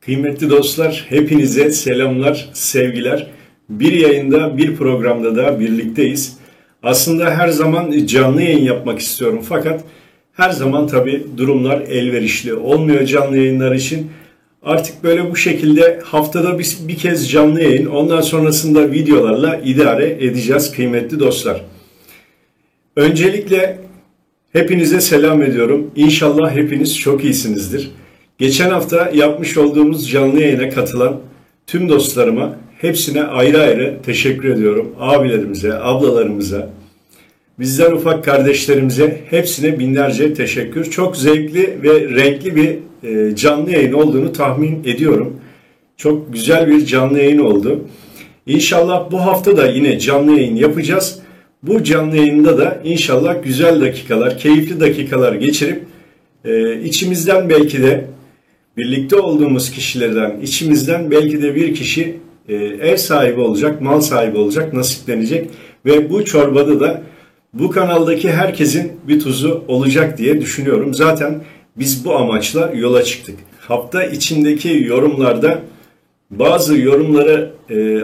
Kıymetli dostlar, hepinize selamlar, sevgiler. Bir yayında, bir programda da birlikteyiz. Aslında her zaman canlı yayın yapmak istiyorum fakat her zaman tabii durumlar elverişli olmuyor canlı yayınlar için. Artık böyle bu şekilde haftada bir kez canlı yayın, ondan sonrasında videolarla idare edeceğiz kıymetli dostlar. Öncelikle hepinize selam ediyorum. İnşallah hepiniz çok iyisinizdir. Geçen hafta yapmış olduğumuz canlı yayına katılan tüm dostlarıma hepsine ayrı ayrı teşekkür ediyorum. Abilerimize, ablalarımıza, bizden ufak kardeşlerimize hepsine binlerce teşekkür. Çok zevkli ve renkli bir canlı yayın olduğunu tahmin ediyorum. Çok güzel bir canlı yayın oldu. İnşallah bu hafta da yine canlı yayın yapacağız. Bu canlı yayında da inşallah güzel dakikalar, keyifli dakikalar geçirip içimizden belki de birlikte olduğumuz kişilerden, içimizden belki de bir kişi ev sahibi olacak, mal sahibi olacak, nasiplenecek ve bu çorbada da bu kanaldaki herkesin bir tuzu olacak diye düşünüyorum. Zaten biz bu amaçla yola çıktık. Hafta içindeki yorumlarda bazı yorumları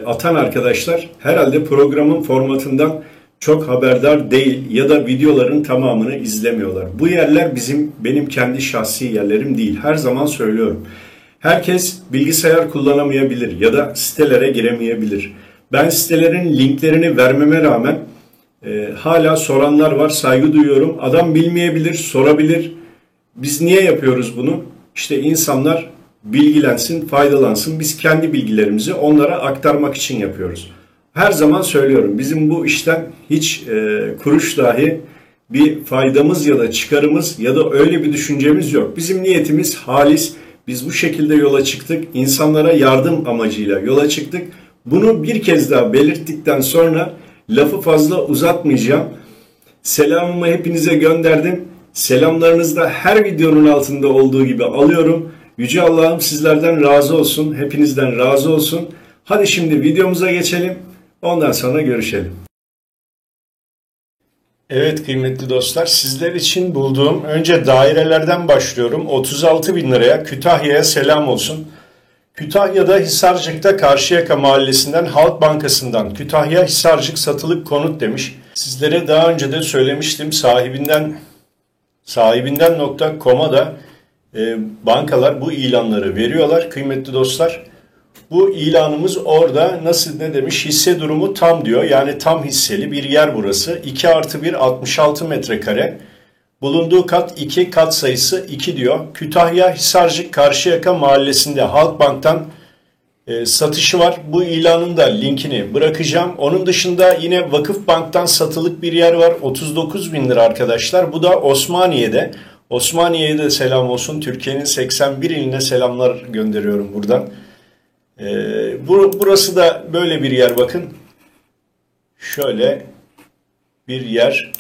atan arkadaşlar herhalde programın formatından çok haberdar değil ya da videoların tamamını izlemiyorlar. Bu yerler benim kendi şahsi yerlerim değil. Her zaman söylüyorum. Herkes bilgisayar kullanamayabilir ya da sitelere giremeyebilir. Ben sitelerin linklerini vermeme rağmen hala soranlar var. Saygı duyuyorum. Adam bilmeyebilir, sorabilir. Biz niye yapıyoruz bunu? İşte insanlar bilgilensin, faydalansın. Biz kendi bilgilerimizi onlara aktarmak için yapıyoruz. Her zaman söylüyorum, bizim bu işten hiç kuruş dahi bir faydamız ya da çıkarımız ya da öyle bir düşüncemiz yok. Bizim niyetimiz halis. Biz bu şekilde yola çıktık. İnsanlara yardım amacıyla yola çıktık. Bunu bir kez daha belirttikten sonra lafı fazla uzatmayacağım. Selamımı hepinize gönderdim. Selamlarınızı da her videonun altında olduğu gibi alıyorum. Yüce Allah'ım sizlerden razı olsun. Hepinizden razı olsun. Hadi şimdi videomuza geçelim. Ondan sonra görüşelim. Evet kıymetli dostlar, sizler için bulduğum önce dairelerden başlıyorum. 36.000 liraya Kütahya'ya selam olsun. Kütahya'da Hisarcık'ta Karşıyaka Mahallesi'nden Halk Bankası'ndan Kütahya Hisarcık satılık konut demiş. Sizlere daha önce de söylemiştim, sahibinden.com'a da bankalar bu ilanları veriyorlar kıymetli dostlar. Bu ilanımız orada ne demiş? Hisse durumu tam diyor. Yani tam hisseli bir yer burası. 2+1 66 metrekare. Bulunduğu kat 2, kat sayısı 2 diyor. Kütahya Hisarcık Karşıyaka Mahallesi'nde Halkbank'tan satışı var. Bu ilanın da linkini bırakacağım. Onun dışında yine Vakıfbank'tan satılık bir yer var. 39.000 lira arkadaşlar. Bu da Osmaniye'de. Osmaniye'ye de selam olsun. Türkiye'nin 81 iline selamlar gönderiyorum buradan. Burası da böyle bir yer bakın. Şöyle bir yer.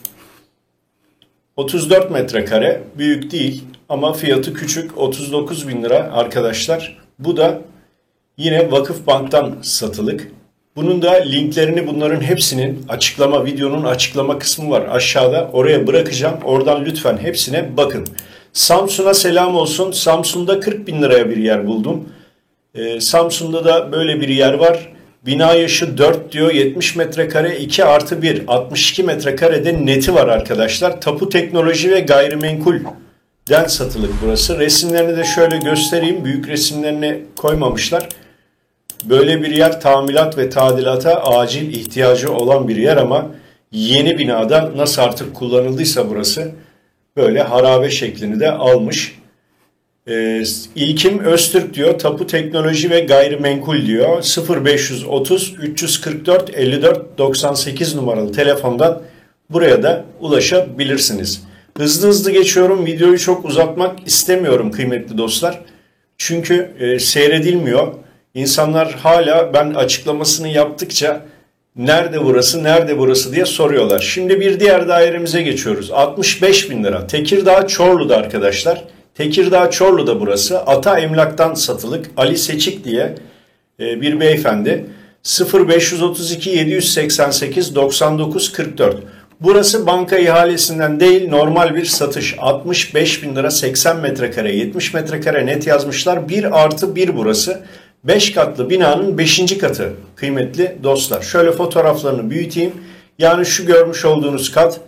34 metrekare. Büyük değil ama fiyatı küçük. 39.000 lira arkadaşlar. Bu da yine Vakıfbank'tan satılık. Bunun da linklerini bunların hepsinin videonun açıklama kısmı var aşağıda. Oraya bırakacağım. Oradan lütfen hepsine bakın. Samsun'a selam olsun. Samsun'da 40.000 liraya bir yer buldum. Samsun'da da böyle bir yer var. Bina yaşı 4 diyor. 70 metrekare 2+1 62 metrekarede neti var arkadaşlar. Tapu Teknoloji ve Gayrimenkul'den satılık burası. Resimlerini de şöyle göstereyim. Büyük resimlerini koymamışlar. Böyle bir yer tamirat ve tadilata acil ihtiyacı olan bir yer ama yeni binada nasıl artık kullanıldıysa burası böyle harabe şeklini de almış. İlkim Öztürk diyor. Tapu Teknoloji ve Gayrimenkul diyor. 0530 344 54 98 numaralı telefondan buraya da ulaşabilirsiniz. Hızlı geçiyorum. Videoyu çok uzatmak istemiyorum kıymetli dostlar. Çünkü seyredilmiyor. İnsanlar hala ben açıklamasını yaptıkça nerede burası diye soruyorlar. Şimdi bir diğer dairemize geçiyoruz. 65.000 lira. Tekirdağ Çorlu'da arkadaşlar. Tekirdağ Çorlu'da burası. Ata Emlak'tan satılık. Ali Seçik diye bir beyefendi. 0532 788 99 44. Burası banka ihalesinden değil, normal bir satış. 65 bin lira 80 metrekare, 70 metrekare net yazmışlar. 1+1 burası. 5 katlı binanın 5. katı kıymetli dostlar. Şöyle fotoğraflarını büyüteyim. Yani şu görmüş olduğunuz kat.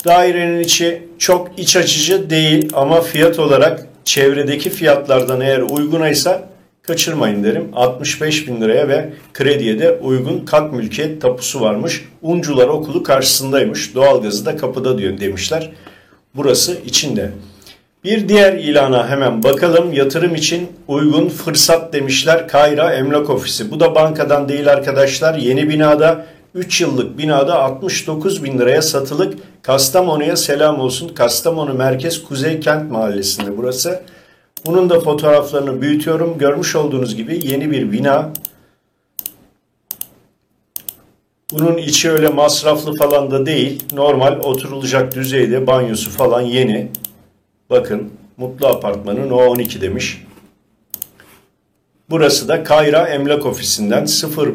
Dairenin içi çok iç açıcı değil ama fiyat olarak çevredeki fiyatlardan eğer uygunaysa kaçırmayın derim. 65 bin liraya ve krediye de uygun, kat mülkiyet tapusu varmış. Uncular Okulu karşısındaymış. Doğalgazı da kapıda diyor demişler. Burası içinde. Bir diğer ilana hemen bakalım. Yatırım için uygun fırsat demişler. Kayra Emlak Ofisi. Bu da bankadan değil arkadaşlar. Yeni binada, 3 yıllık binada 69 bin liraya satılık. Kastamonu'ya selam olsun. Kastamonu Merkez Kuzey Kent Mahallesi'nde burası. Bunun da fotoğraflarını büyütüyorum. Görmüş olduğunuz gibi yeni bir bina. Bunun içi öyle masraflı falan da değil. Normal oturulacak düzeyde, banyosu falan yeni. Bakın, Mutlu Apartmanı No 12 demiş. Burası da Kayra Emlak Ofisi'nden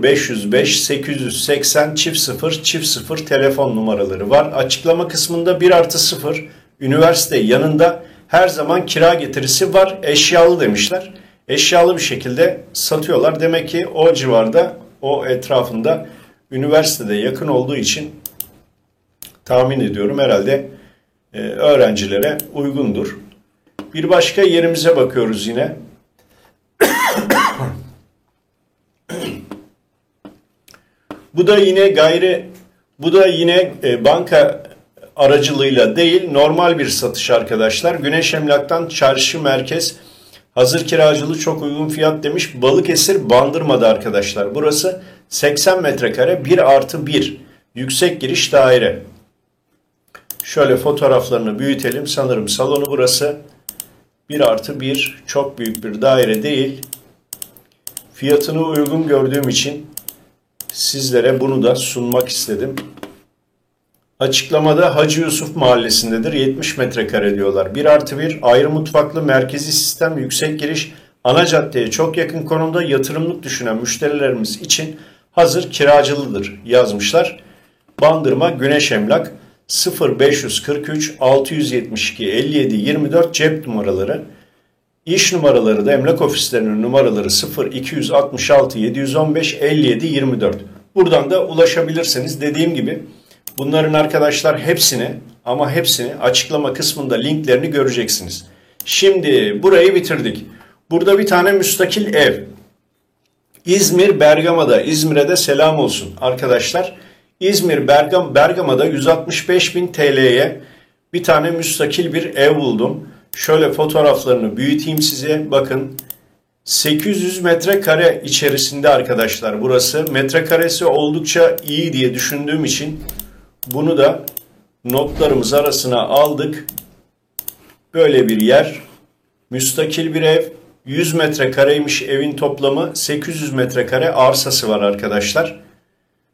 0505 880 00 telefon numaraları var. Açıklama kısmında 1+0 üniversite yanında, her zaman kira getirisi var. Eşyalı demişler. Eşyalı bir şekilde satıyorlar. Demek ki o civarda, o etrafında, üniversitede yakın olduğu için tahmin ediyorum herhalde öğrencilere uygundur. Bir başka yerimize bakıyoruz yine. Bu da yine banka aracılığıyla değil, normal bir satış arkadaşlar. Güneş Emlak'tan çarşı merkez, hazır kiracılığı çok uygun fiyat demiş. Balıkesir Bandırma'da arkadaşlar. Burası 80 metrekare 1+1 yüksek giriş daire. Şöyle fotoğraflarını büyütelim. Sanırım salonu burası. 1+1 çok büyük bir daire değil. Fiyatını uygun gördüğüm için sizlere bunu da sunmak istedim. Açıklamada Hacı Yusuf Mahallesi'ndedir. 70 metrekare diyorlar. 1+1 ayrı mutfaklı merkezi sistem, yüksek giriş, ana caddeye çok yakın konumda, yatırımlık düşünen müşterilerimiz için hazır kiracılıdır yazmışlar. Bandırma Güneş Emlak 0543 672 57 24 cep numaraları. İş numaraları da emlak ofislerinin numaraları 0266 715 57 24. Buradan da ulaşabilirsiniz. Dediğim gibi bunların arkadaşlar hepsini açıklama kısmında linklerini göreceksiniz. Şimdi burayı bitirdik. Burada bir tane müstakil ev. İzmir Bergama'da. İzmir'e de selam olsun arkadaşlar. İzmir Bergama'da 165 bin TL'ye bir tane müstakil bir ev buldum. Şöyle fotoğraflarını büyüteyim size. Bakın 800 metrekare içerisinde arkadaşlar burası. Metrekaresi oldukça iyi diye düşündüğüm için bunu da notlarımız arasına aldık. Böyle bir yer. Müstakil bir ev. 100 metrekareymiş evin toplamı. 800 metrekare arsası var arkadaşlar.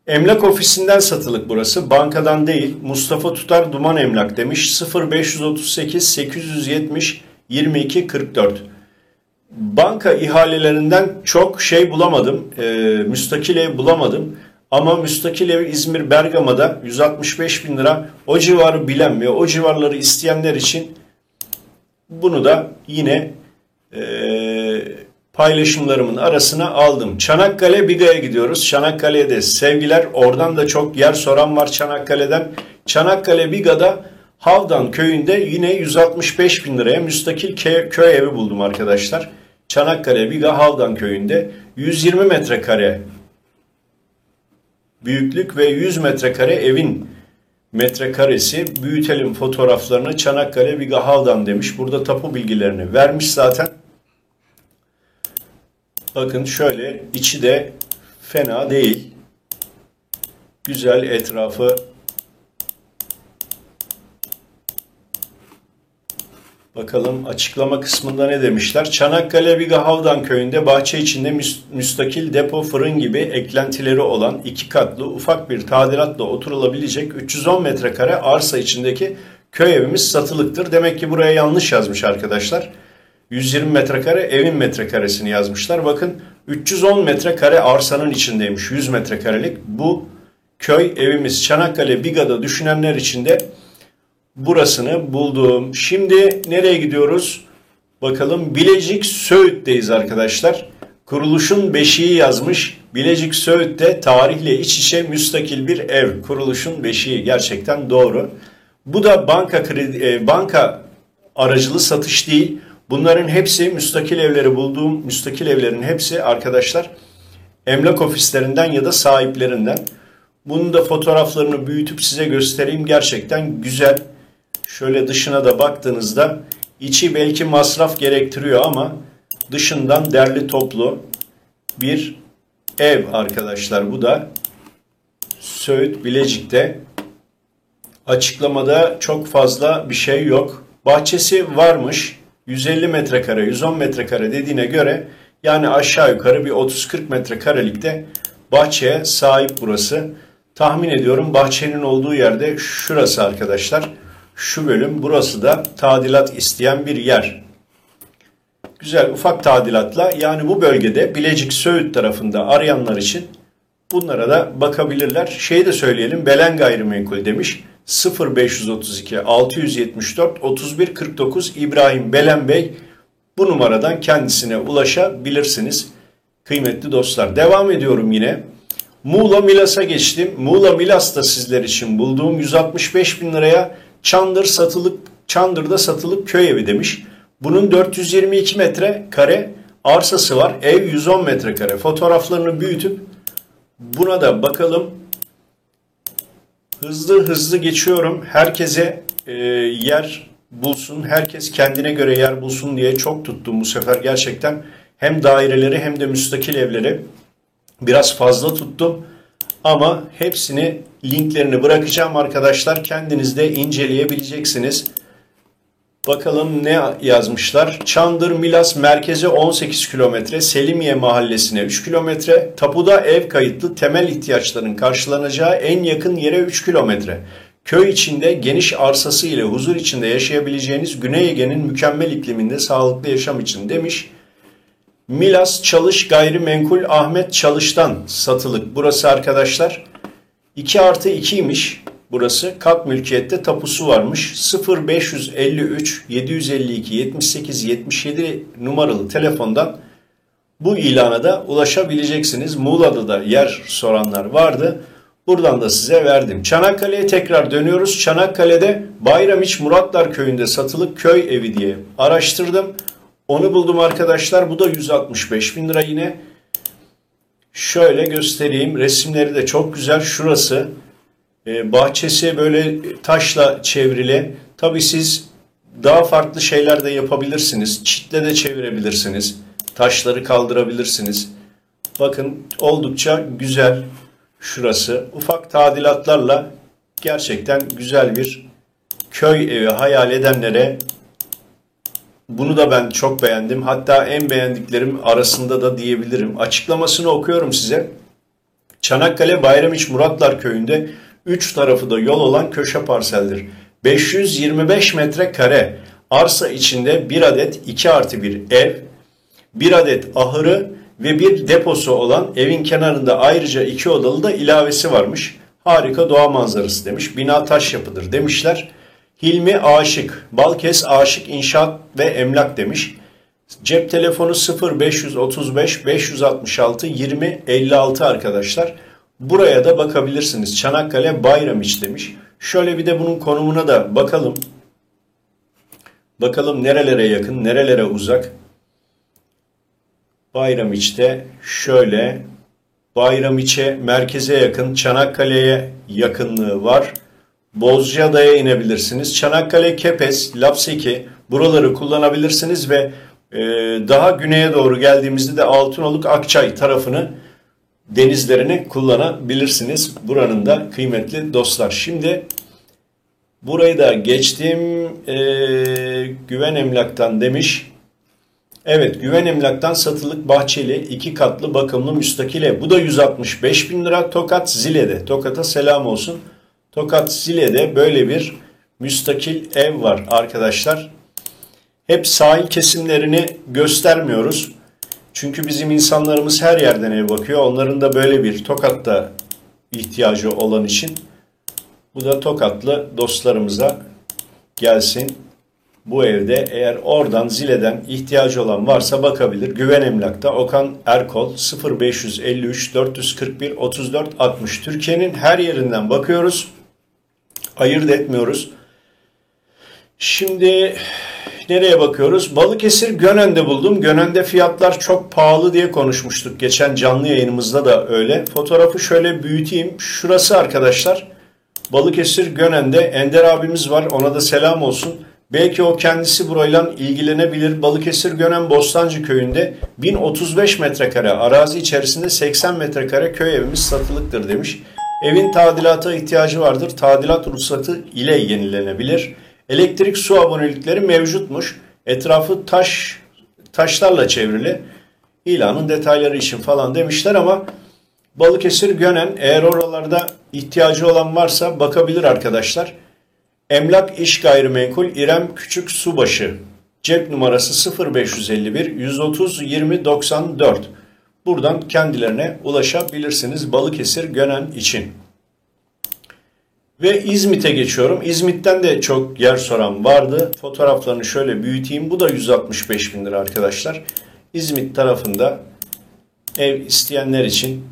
Emlak ofisinden satılık burası. Bankadan değil. Mustafa Tutar Duman Emlak demiş. 0538 870 22 44. Banka ihalelerinden çok şey bulamadım. Müstakil ev bulamadım. Ama müstakil ev İzmir Bergama'da 165 bin lira. O civarı bilen ve o civarları isteyenler için bunu da yine paylaşımlarımın arasına aldım. Çanakkale Biga'ya gidiyoruz. Çanakkale'ye de sevgiler. Oradan da çok yer soran var Çanakkale'den. Çanakkale Biga'da Havdan köyünde yine 165 bin liraya müstakil köy evi buldum arkadaşlar. Çanakkale Biga Havdan köyünde 120 metrekare büyüklük ve 100 metrekare evin metrekaresi. Büyütelim fotoğraflarını. Çanakkale Biga Havdan demiş. Burada tapu bilgilerini vermiş zaten. Bakın şöyle, içi de fena değil. Güzel, etrafı. Bakalım açıklama kısmında ne demişler. Çanakkale Biga Havdan köyünde bahçe içinde müstakil depo, fırın gibi eklentileri olan 2 katlı ufak bir tadilatla oturulabilecek 310 metrekare arsa içindeki köy evimiz satılıktır. Demek ki buraya yanlış yazmış arkadaşlar. 120 metrekare evin metrekaresini yazmışlar. Bakın 310 metrekare arsanın içindeymiş. 100 metrekarelik. Bu köy evimiz. Çanakkale Biga'da düşünenler için de burasını buldum. Şimdi nereye gidiyoruz? Bakalım, Bilecik Söğüt'teyiz arkadaşlar. Kuruluşun beşiği yazmış. Bilecik Söğüt'te tarihle iç içe müstakil bir ev. Kuruluşun beşiği, gerçekten doğru. Bu da banka aracılı satış değil. Bunların hepsi müstakil evleri, bulduğum müstakil evlerin hepsi arkadaşlar emlak ofislerinden ya da sahiplerinden. Bunun da fotoğraflarını büyütüp size göstereyim. Gerçekten güzel. Şöyle dışına da baktığınızda içi belki masraf gerektiriyor ama dışından derli toplu bir ev arkadaşlar. Bu da Söğüt Bilecik'te. Açıklamada çok fazla bir şey yok. Bahçesi varmış. 150 metrekare, 110 metrekare dediğine göre yani aşağı yukarı bir 30-40 metrekarelikte bahçeye sahip burası. Tahmin ediyorum bahçenin olduğu yerde şurası arkadaşlar. Şu bölüm, burası da tadilat isteyen bir yer. Güzel ufak tadilatla, yani bu bölgede Bilecik Söğüt tarafında arayanlar için bunlara da bakabilirler. Şeyi de söyleyelim, Belen Gayrimenkul demiş. 0532 674 31 49 İbrahim Belen Bey, bu numaradan kendisine ulaşabilirsiniz kıymetli dostlar. Devam ediyorum yine. Muğla Milas'a geçtim. Muğla Milas'ta sizler için bulduğum 165 bin liraya Çandır'da satılık köy evi demiş. Bunun 422 metrekare arsası var. Ev 110 metrekare. Fotoğraflarını büyütüp buna da bakalım. Hızlı hızlı geçiyorum. Herkese yer bulsun. Herkes kendine göre yer bulsun diye çok tuttum bu sefer. Gerçekten hem daireleri hem de müstakil evleri biraz fazla tuttum. Ama hepsini, linklerini bırakacağım arkadaşlar. Kendiniz de inceleyebileceksiniz. Bakalım ne yazmışlar. Çandır Milas merkeze 18 kilometre, Selimiye mahallesine 3 kilometre, tapuda ev kayıtlı, temel ihtiyaçların karşılanacağı en yakın yere 3 kilometre. Köy içinde geniş arsası ile huzur içinde yaşayabileceğiniz Güney Ege'nin mükemmel ikliminde sağlıklı yaşam için demiş. Milas Çalış Gayrimenkul Ahmet Çalış'tan satılık burası arkadaşlar. 2+2'ymiş burası. Kat mülkiyette tapusu varmış. 0553 752 78 77 numaralı telefondan bu ilana da ulaşabileceksiniz. Muğla'da da yer soranlar vardı. Buradan da size verdim. Çanakkale'ye tekrar dönüyoruz. Çanakkale'de Bayramiç Muratlar Köyü'nde satılık köy evi diye araştırdım. Onu buldum arkadaşlar. Bu da 165 bin lira yine. Şöyle göstereyim. Resimleri de çok güzel. Şurası. Bahçesi böyle taşla çevrili. Tabii siz daha farklı şeyler de yapabilirsiniz. Çitle de çevirebilirsiniz. Taşları kaldırabilirsiniz. Bakın oldukça güzel şurası. Ufak tadilatlarla gerçekten güzel bir köy evi hayal edenlere bunu da ben çok beğendim. Hatta en beğendiklerim arasında da diyebilirim. Açıklamasını okuyorum size. Çanakkale Bayramiç Muratlar Köyü'nde 3 tarafı da yol olan köşe parseldir. 525 metrekare arsa içinde 1 adet 2+1 ev, 1 adet ahırı ve bir deposu olan evin kenarında ayrıca 2 odalı da ilavesi varmış. Harika doğa manzarası demiş. Bina taş yapıdır demişler. Hilmi Aşık, Balkes Aşık İnşaat ve Emlak demiş. Cep telefonu 0535 566 20 56 arkadaşlar. Buraya da bakabilirsiniz. Çanakkale Bayramiç demiş. Şöyle bir de bunun konumuna da bakalım. Bakalım nerelere yakın, nerelere uzak. Bayramiç'te şöyle, Bayramiç'e merkeze yakın, Çanakkale'ye yakınlığı var. Bozcaada'ya inebilirsiniz. Çanakkale, Kepez, Lapseki buraları kullanabilirsiniz ve daha güneye doğru geldiğimizde de Altınoluk, Akçay tarafını, denizlerini kullanabilirsiniz. Buranın da kıymetli dostlar. Şimdi burayı da geçtim. Güven Emlak'tan demiş. Evet, Güven Emlak'tan satılık bahçeli 2 katlı bakımlı müstakil ev. Bu da 165 bin lira. Tokat Zile'de. Tokat'a selam olsun. Tokat Zile'de böyle bir müstakil ev var arkadaşlar. Hep sahil kesimlerini göstermiyoruz. Çünkü bizim insanlarımız her yerden ev bakıyor. Onların da böyle bir Tokat'ta ihtiyacı olan için. Bu da Tokatlı dostlarımıza gelsin. Bu evde eğer oradan Zile'den ihtiyacı olan varsa bakabilir. Güven Emlak'ta Okan Erkol 0553 441 34 60. Türkiye'nin her yerinden bakıyoruz. Ayırt etmiyoruz. Şimdi nereye bakıyoruz? Balıkesir Gönen'de buldum. Gönen'de fiyatlar çok pahalı diye konuşmuştuk. Geçen canlı yayınımızda da öyle. Fotoğrafı şöyle büyüteyim. Şurası arkadaşlar. Balıkesir Gönen'de Ender abimiz var. Ona da selam olsun. Belki o kendisi burayla ilgilenebilir. Balıkesir Gönen Bostancı köyünde 1035 metrekare arazi içerisinde 80 metrekare köy evimiz satılıktır demiş. Evin tadilata ihtiyacı vardır. Tadilat ruhsatı ile yenilenebilir. Elektrik su abonelikleri mevcutmuş. Etrafı taşlarla çevrili. İlanın detayları için falan demişler ama Balıkesir Gönen eğer oralarda ihtiyacı olan varsa bakabilir arkadaşlar. Emlak İş Gayrimenkul İrem Küçük Subaşı. Cep numarası 0551 130 20 94. Buradan kendilerine ulaşabilirsiniz Balıkesir Gönen için. Ve İzmit'e geçiyorum. İzmit'ten de çok yer soran vardı. Fotoğraflarını şöyle büyüteyim. Bu da 165 bin lira arkadaşlar. İzmit tarafında ev isteyenler için.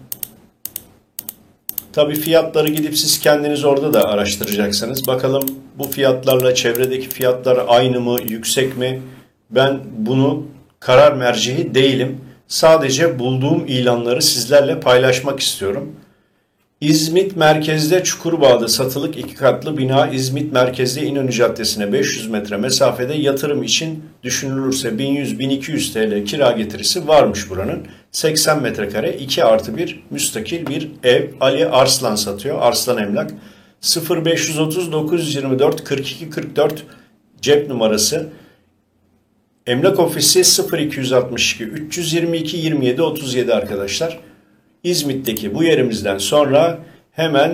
Tabii fiyatları gidip siz kendiniz orada da araştıracaksınız. Bakalım bu fiyatlarla çevredeki fiyatlar aynı mı, yüksek mi? Ben bunu karar merceği değilim. Sadece bulduğum ilanları sizlerle paylaşmak istiyorum. İzmit merkezde Çukurbağ'da satılık 2 katlı bina. İzmit merkezde İnönü Caddesi'ne 500 metre mesafede yatırım için düşünülürse 1100-1200 TL kira getirisi varmış buranın. 80 metrekare 2+1 müstakil bir ev. Ali Arslan satıyor. Arslan Emlak. 0530 924 42 44 cep numarası. Emlak ofisi 0262 322 27 37 arkadaşlar. İzmit'teki bu yerimizden sonra hemen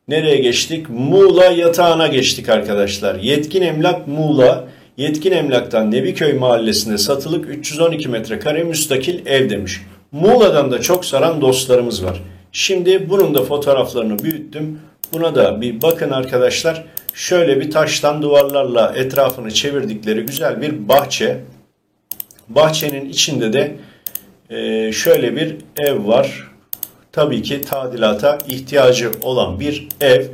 nereye geçtik? Muğla Yatağan'a geçtik arkadaşlar. Yetkin Emlak Muğla. Yetkin Emlak'tan Nebiköy mahallesinde satılık 312 metrekare müstakil ev demiş. Muğla'dan da çok saran dostlarımız var. Şimdi bunun da fotoğraflarını büyüttüm. Buna da bir bakın arkadaşlar. Şöyle bir taştan duvarlarla etrafını çevirdikleri güzel bir bahçe. Bahçenin içinde de şöyle bir ev var. Tabii ki tadilata ihtiyacı olan bir ev.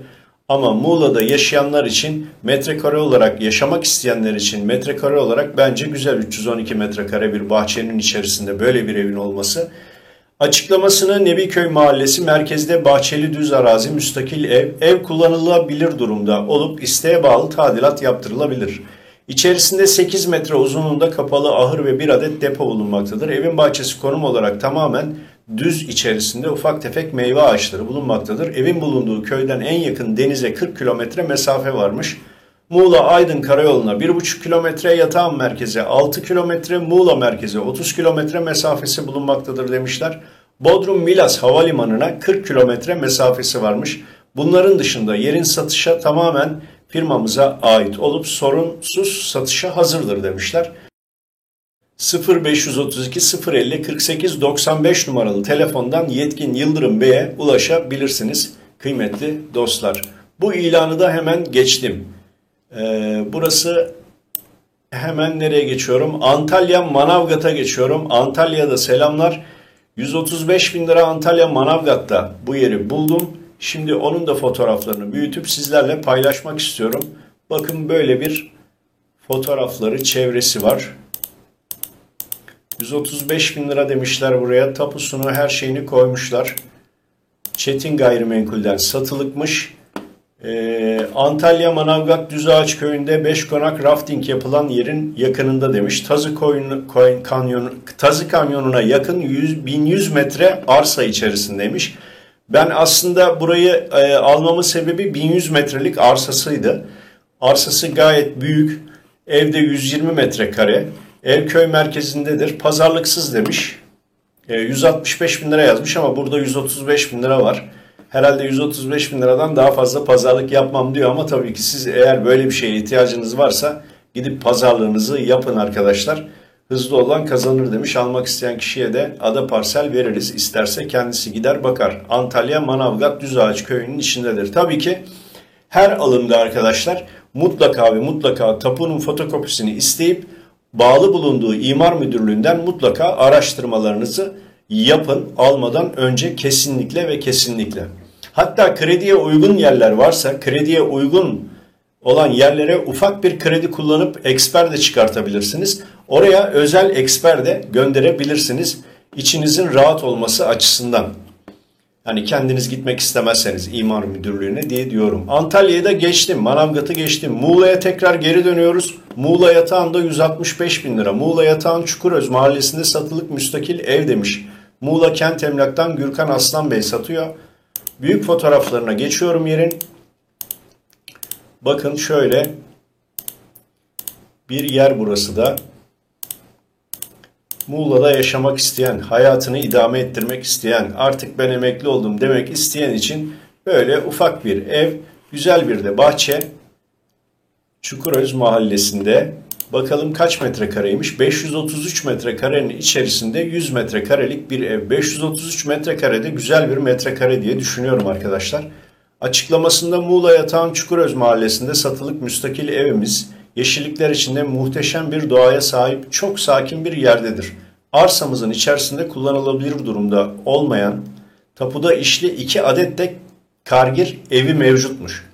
Ama Muğla'da yaşayanlar için metrekare olarak, yaşamak isteyenler için metrekare olarak bence güzel 312 metrekare bir bahçenin içerisinde böyle bir evin olması. Açıklamasını Nebiköy Mahallesi merkezde bahçeli düz arazi müstakil ev, ev kullanılabilir durumda olup isteğe bağlı tadilat yaptırılabilir. İçerisinde 8 metre uzunluğunda kapalı ahır ve bir adet depo bulunmaktadır. Evin bahçesi konum olarak tamamen düz içerisinde ufak tefek meyve ağaçları bulunmaktadır. Evin bulunduğu köyden en yakın denize 40 kilometre mesafe varmış. Muğla Aydın Karayolu'na 1,5 kilometre, Yatağan merkeze 6 kilometre, Muğla merkeze 30 kilometre mesafesi bulunmaktadır demişler. Bodrum Milas Havalimanı'na 40 kilometre mesafesi varmış. Bunların dışında yerin satışa tamamen firmamıza ait olup sorunsuz satışa hazırdır demişler. 0532 050 48 95 numaralı telefondan Yetkin Yıldırım Bey'e ulaşabilirsiniz kıymetli dostlar. Bu ilanı da hemen geçtim. Burası hemen nereye geçiyorum? Antalya Manavgat'a geçiyorum. Antalya'da selamlar. 135 bin lira Antalya Manavgat'ta bu yeri buldum. Şimdi onun da fotoğraflarını büyütüp sizlerle paylaşmak istiyorum. Bakın böyle bir fotoğrafları, çevresi var. 135 bin lira demişler buraya. Tapusunu, her şeyini koymuşlar. Çetin Gayrimenkul'den satılıkmış. Antalya Manavgat Düzağaç Köyü'nde 5 konak rafting yapılan yerin yakınında demiş. Tazı Kanyonu'na yakın 1100 metre arsa içerisindeymiş. Ben aslında burayı almamın sebebi 1100 metrelik arsasıydı. Arsası gayet büyük. Evde 120 metrekare. Ev köy merkezindedir. Pazarlıksız demiş. 165 bin lira yazmış ama burada 135 bin lira var. Herhalde 135 bin liradan daha fazla pazarlık yapmam diyor ama tabii ki siz eğer böyle bir şeye ihtiyacınız varsa gidip pazarlığınızı yapın arkadaşlar. Hızlı olan kazanır demiş. Almak isteyen kişiye de ada parsel veririz. İsterse kendisi gider bakar. Antalya Manavgat Düzağaç köyünün içindedir. Tabii ki her alımda arkadaşlar mutlaka ve mutlaka tapunun fotokopisini isteyip bağlı bulunduğu imar müdürlüğünden mutlaka araştırmalarınızı yapın. Almadan önce kesinlikle ve kesinlikle. Hatta krediye uygun yerler varsa krediye uygun olan yerlere ufak bir kredi kullanıp eksper de çıkartabilirsiniz. Oraya özel eksper de gönderebilirsiniz. İçinizin rahat olması açısından. Hani kendiniz gitmek istemezseniz imar müdürlüğüne diye diyorum. Antalya'yı da geçtim. Manavgat'ı geçtim. Muğla'ya tekrar geri dönüyoruz. Muğla Yatağan'da 165 bin lira. Muğla Yatağan Çukuröz mahallesinde satılık müstakil ev demiş. Muğla Kent Emlak'tan Gürkan Aslan Bey satıyor. Büyük fotoğraflarına geçiyorum yerin. Bakın şöyle bir yer burası da. Muğla'da yaşamak isteyen, hayatını idame ettirmek isteyen, artık ben emekli oldum demek isteyen için böyle ufak bir ev, güzel bir de bahçe. Çukuröz mahallesinde. Bakalım kaç metrekareymiş? 533 metrekarenin içerisinde 100 metrekarelik bir ev. 533 metrekarede güzel bir metrekare diye düşünüyorum arkadaşlar. Açıklamasında Muğla Yatağan Çukuröz mahallesinde satılık müstakil evimiz yeşillikler içinde muhteşem bir doğaya sahip çok sakin bir yerdedir. Arsamızın içerisinde kullanılabilir durumda olmayan tapuda işli 2 adet de kargir evi mevcutmuş.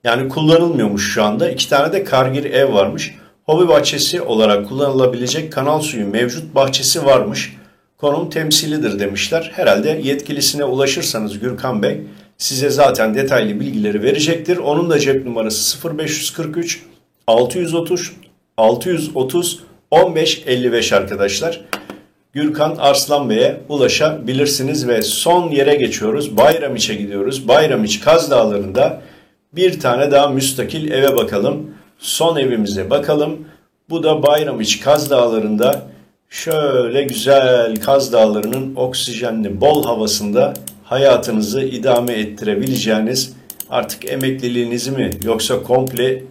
Yani kullanılmıyormuş şu anda. 2 tane de kargir ev varmış. Hobi bahçesi olarak kullanılabilecek kanal suyu mevcut bahçesi varmış. Konum temsilidir demişler. Herhalde yetkilisine ulaşırsanız Gürkan Bey size zaten detaylı bilgileri verecektir. Onun da cep numarası 0543 630 1555 arkadaşlar. Gürkan Arslan Bey'e ulaşabilirsiniz ve son yere geçiyoruz. Bayramiç'e gidiyoruz. Bayramiç Kaz Dağları'nda bir tane daha müstakil eve bakalım. Son evimize bakalım. Bu da Bayramiç Kaz Dağları'nda şöyle güzel Kaz Dağları'nın oksijenli bol havasında hayatınızı idame ettirebileceğiniz, artık emekliliğinizi mi yoksa komple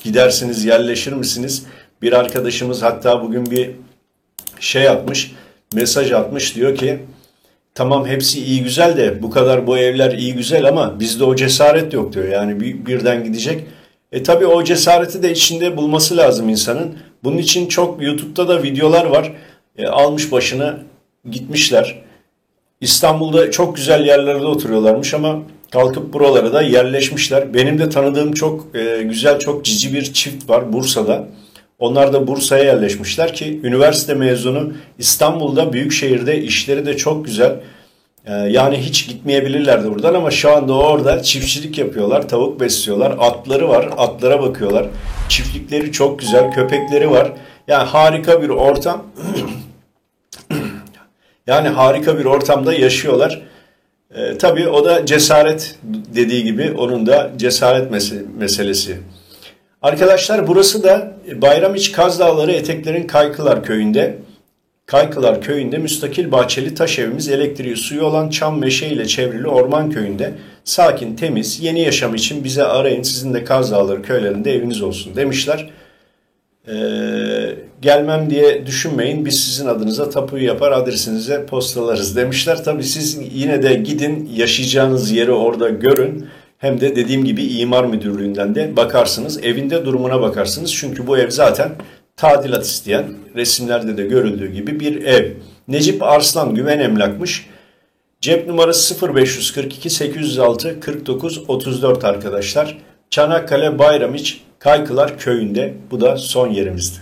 gidersiniz yerleşir misiniz? Bir arkadaşımız hatta bugün bir şey atmış, mesaj atmış, diyor ki tamam hepsi iyi güzel de bu kadar bu evler iyi güzel ama bizde o cesaret yok diyor. Yani birden gidecek. Tabii o cesareti de içinde bulması lazım insanın. Bunun için çok YouTube'da da videolar var. Almış başını gitmişler. İstanbul'da çok güzel yerlerde oturuyorlarmış ama kalkıp buralara da yerleşmişler. Benim de tanıdığım çok güzel, çok cici bir çift var Bursa'da. Onlar da Bursa'ya yerleşmişler ki üniversite mezunu, İstanbul'da büyük şehirde işleri de çok güzel. Yani hiç gitmeyebilirlerdi buradan ama şu anda orada çiftçilik yapıyorlar, tavuk besliyorlar, atları var, atlara bakıyorlar. Çiftlikleri çok güzel, köpekleri var. Yani harika bir ortam. Yani harika bir ortamda yaşıyorlar. Tabii o da cesaret, dediği gibi onun da cesaret meselesi. Arkadaşlar burası da Bayramiç Kaz Dağları eteklerin Kaykılar köyünde. Kaykılar köyünde müstakil bahçeli taş evimiz, elektriği suyu olan çam meşe ile çevrili orman köyünde. Sakin, temiz, yeni yaşam için bize arayın. Sizin de Kaz Dağları köylerinde eviniz olsun demişler. Gelmem diye düşünmeyin, biz sizin adınıza tapuyu yapar adresinize postalarız demişler. Tabii siz yine de gidin, yaşayacağınız yeri orada görün. Hem de dediğim gibi imar müdürlüğünden de bakarsınız, evinde durumuna bakarsınız. Çünkü bu ev zaten tadilat isteyen, resimlerde de görüldüğü gibi bir ev. Necip Arslan Güven Emlak'mış. Cep numarası 0542 806 49 34 arkadaşlar. Çanakkale Bayramiç Kaykılar köyünde. Bu da son yerimizdi.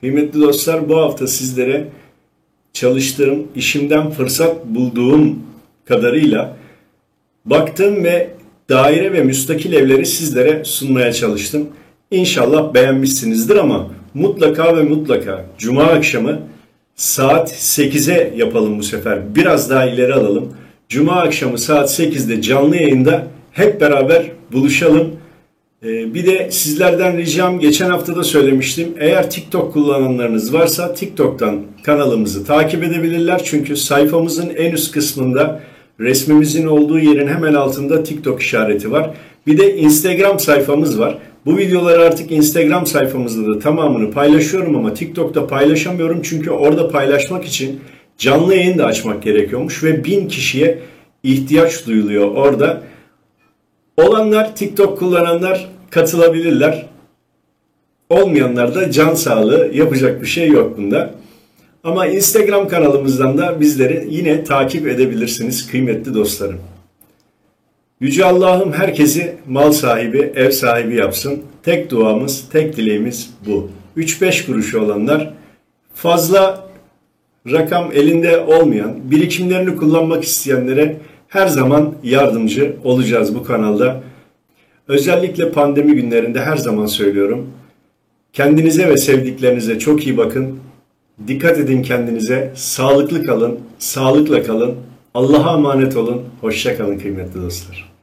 Kıymetli dostlar, bu hafta sizlere çalıştığım, işimden fırsat bulduğum kadarıyla baktım ve daire ve müstakil evleri sizlere sunmaya çalıştım. İnşallah beğenmişsinizdir ama mutlaka ve mutlaka Cuma akşamı saat 8'e yapalım bu sefer. Biraz daha ileri alalım. Cuma akşamı saat 8'de canlı yayında hep beraber buluşalım. Bir de sizlerden ricam, geçen hafta da söylemiştim. Eğer TikTok kullananlarınız varsa TikTok'tan kanalımızı takip edebilirler. Çünkü sayfamızın en üst kısmında resmimizin olduğu yerin hemen altında TikTok işareti var. Bir de Instagram sayfamız var. Bu videoları artık Instagram sayfamızda da tamamını paylaşıyorum ama TikTok'ta paylaşamıyorum. Çünkü orada paylaşmak için canlı yayın da açmak gerekiyormuş ve 1000 kişiye ihtiyaç duyuluyor orada. Olanlar, TikTok kullananlar katılabilirler. Olmayanlar da can sağlığı, yapacak bir şey yok bunda. Ama Instagram kanalımızdan da bizleri yine takip edebilirsiniz kıymetli dostlarım. Yüce Allah'ım herkesi mal sahibi, ev sahibi yapsın. Tek duamız, tek dileğimiz bu. 3-5 kuruşu olanlar, fazla rakam elinde olmayan, birikimlerini kullanmak isteyenlere her zaman yardımcı olacağız bu kanalda. Özellikle pandemi günlerinde her zaman söylüyorum. Kendinize ve sevdiklerinize çok iyi bakın. Dikkat edin kendinize. Sağlıklı kalın, sağlıkla kalın. Allah'a emanet olun. Hoşça kalın kıymetli dostlar.